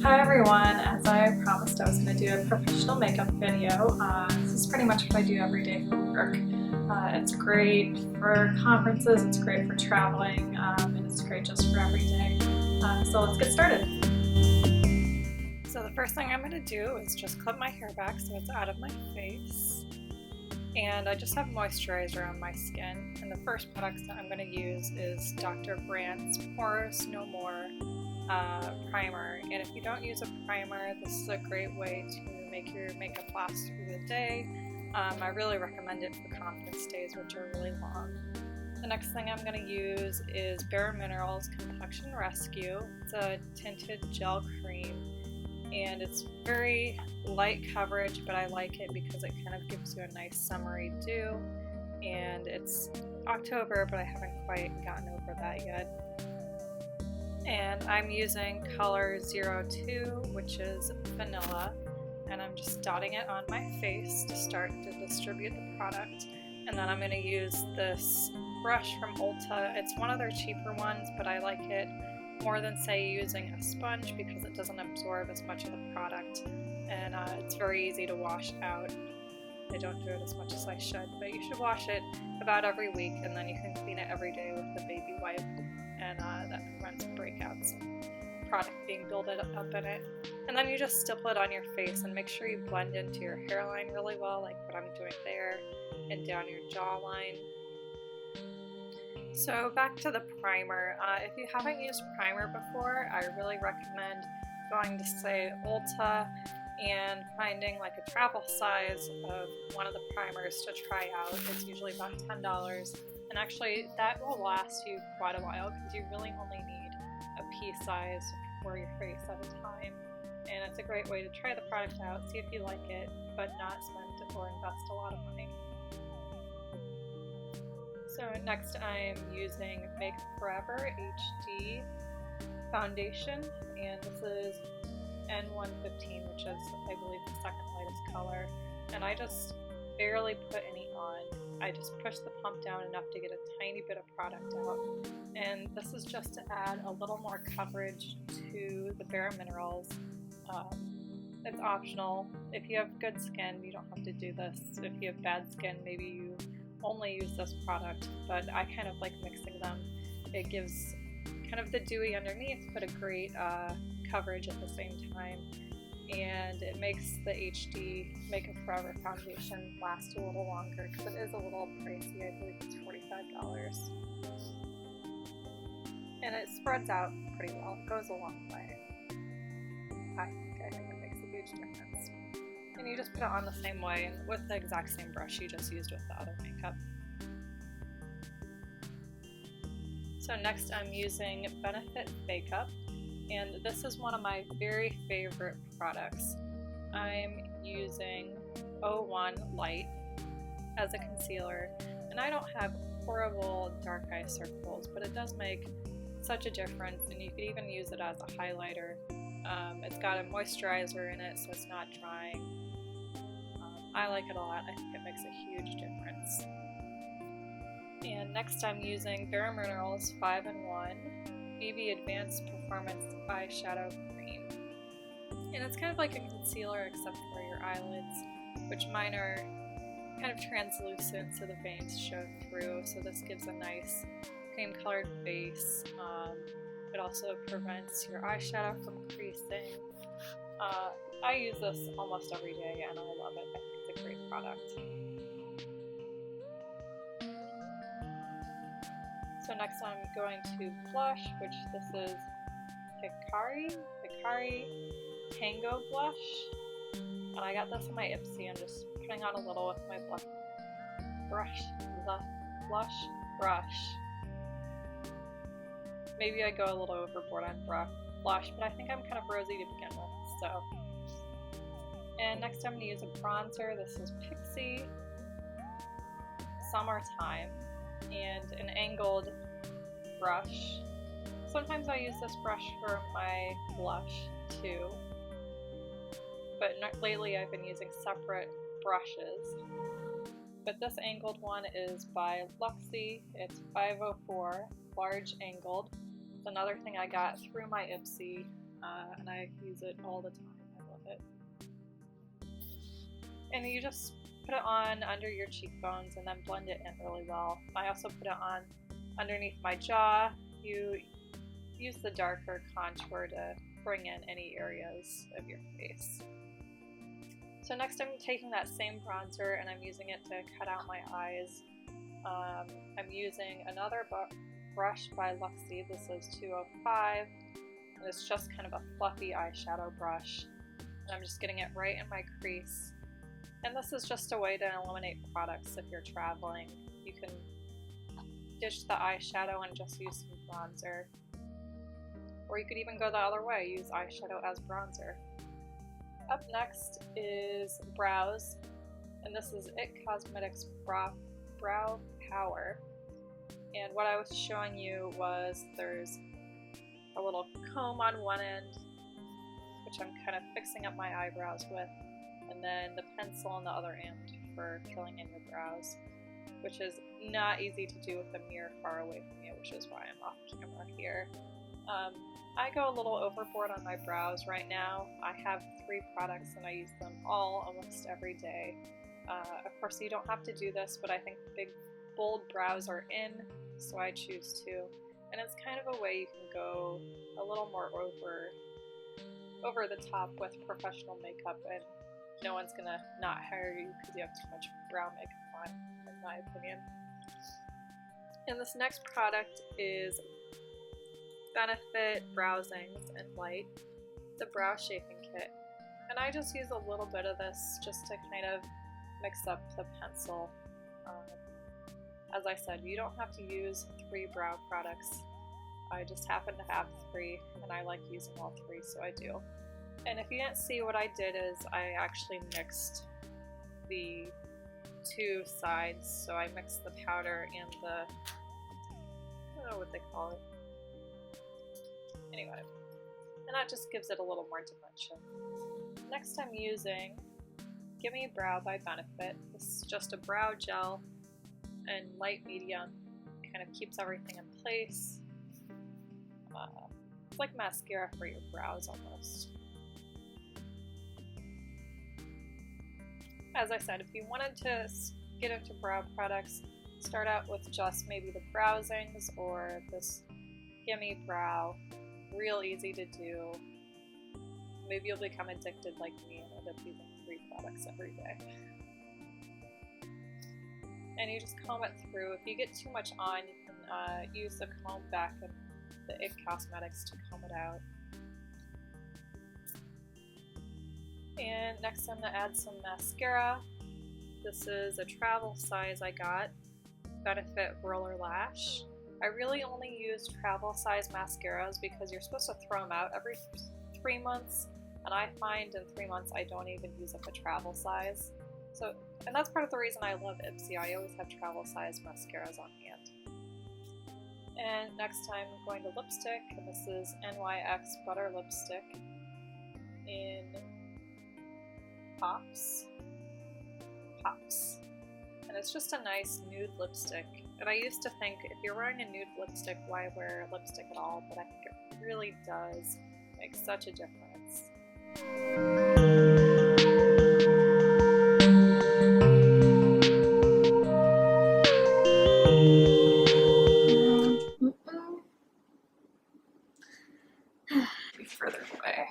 Hi everyone, as I promised I was going to do a professional makeup video. This is pretty much what I do every day for work. It's great for conferences, it's great for traveling, and it's great just for every day. So let's get started. So the first thing I'm going to do is just clip my hair back so it's out of my face. And I just have moisturizer on my skin. And the first products that I'm going to use is Dr. Brandt's Poreless No More primer. And if you don't use a primer, this is a great way to make your makeup last through the day. I really recommend it for conference days, which are really long. The next thing I'm going to use is Bare Minerals Complexion Rescue. It's a tinted gel cream. And it's very light coverage, but I like it because it kind of gives you a nice summery dew. And it's October, but I haven't quite gotten over that yet. And I'm using color 02, which is vanilla, and I'm just dotting it on my face to start to distribute the product. And then I'm going to use this brush from Ulta. It's one of their cheaper ones, but I like it more than, say, using a sponge because it doesn't absorb as much of the product, and it's very easy to wash out. I don't do it as much as I should, but you should wash it about every week, and then you can clean it every day with a baby wipe, and that prevents breakouts and product being builded up in it. And then you just stipple it on your face and make sure you blend into your hairline really well, like what I'm doing there, and down your jawline. So back to the primer. If you haven't used primer before, I really recommend going to, say, Ulta and finding like a travel size of one of the primers to try out. It's usually about $10, and actually that will last you quite a while because you really only need a pea size for your face at a time. And it's a great way to try the product out, see if you like it, but not spend or invest a lot of money. So next I'm using Makeup Forever HD foundation, and this is N115, which is, I believe, the second lightest color. And I just barely put any on. I just push the pump down enough to get a tiny bit of product out. And this is just to add a little more coverage to the Bare Minerals. It's optional. If you have good skin, you don't have to do this. If you have bad skin, maybe you only use this product, but I kind of like mixing them. It gives kind of the dewy underneath, but a great coverage at the same time, and it makes the HD Makeup Forever foundation last a little longer because it is a little pricey. I believe it's $45, and it spreads out pretty well. It goes a long way. I think it makes a huge difference. And you just put it on the same way, and with the exact same brush you just used with the other makeup. So next I'm using Benefit Fake Up, and this is one of my very favorite products. I'm using 01 Light as a concealer, and I don't have horrible dark eye circles, but it does make such a difference, and you could even use it as a highlighter. It's got a moisturizer in it, so it's not drying. I like it a lot. I think it makes a huge difference. And next I'm using Bare Minerals 5-in-1 BB Advanced Performance Eyeshadow Cream. And it's kind of like a concealer except for your eyelids, which mine are kind of translucent so the veins show through, so this gives a nice cream colored base. It also prevents your eyeshadow from creasing. I use this almost every day and I love it. I think it's a great product. So next I'm going to blush, which this is Hikari Tango Blush. And I got this in my Ipsy. I'm just putting on a little with my blush brush. Maybe I go a little overboard on blush, but I think I'm kind of rosy to begin with, so. And next I'm going to use a bronzer. This is Pixi Summertime, and an angled brush. Sometimes I use this brush for my blush too, but lately I've been using separate brushes. But this angled one is by Luxie. It's 504, large angled. It's another thing I got through my Ipsy. and I use it all the time. I love it. And you just put it on under your cheekbones and then blend it in really well. I also put it on underneath my jaw. You use the darker contour to bring in any areas of your face. So next I'm taking that same bronzer and I'm using it to cut out my eyes. I'm using another brush by Luxie. This is 205, and it's just kind of a fluffy eyeshadow brush. And I'm just getting it right in my crease. And this is just a way to eliminate products if you're traveling. You can ditch the eyeshadow and just use some bronzer. Or you could even go the other way, use eyeshadow as bronzer. Up next is brows, and this is IT Cosmetics Brow Power. And what I was showing you was there's a little comb on one end, which I'm kind of fixing up my eyebrows with, and then the pencil on the other end for filling in your brows, which is not easy to do with the mirror far away from you, which is why I'm off camera here. I go a little overboard on my brows right now. I have 3 products and I use them all almost every day. Of course you don't have to do this, but I think big bold brows are in, so I choose to. And it's kind of a way you can go a little more over the top with professional makeup, and no one's gonna not hire you because you have too much brow makeup on, in my opinion. And this next product is Benefit Browsings and Light, the brow shaping kit. And I just use a little bit of this just to kind of mix up the pencil. As I said, you don't have to use 3 brow products. I just happen to have 3 and I like using all 3, so I do. And if you didn't see, what I did is I actually mixed the 2 sides. So I mixed the powder and the, I don't know what they call it. Anyway, and that just gives it a little more dimension. Next I'm using Gimme Brow by Benefit. This is just a brow gel and light medium. Kind of keeps everything in place. It's like mascara for your brows almost. As I said, if you wanted to get into brow products, start out with just maybe the Browsings or this Gimme Brow. Real easy to do. Maybe you'll become addicted like me and end up using 3 products every day. And you just comb it through. If you get too much on, you can use the comb back in the IT Cosmetics to comb it out. And next I'm going to add some mascara. This is a travel size I got, Benefit Roller Lash. I really only use travel size mascaras because you're supposed to throw them out every 3 months, and I find in 3 months I don't even use up a travel size. So, and that's part of the reason I love Ipsy. I always have travel size mascaras on hand. And next I'm going to lipstick, and this is NYX Butter Lipstick in Pops. And it's just a nice nude lipstick. And I used to think, if you're wearing a nude lipstick, why wear lipstick at all? But I think it really does make such a difference. Be further away.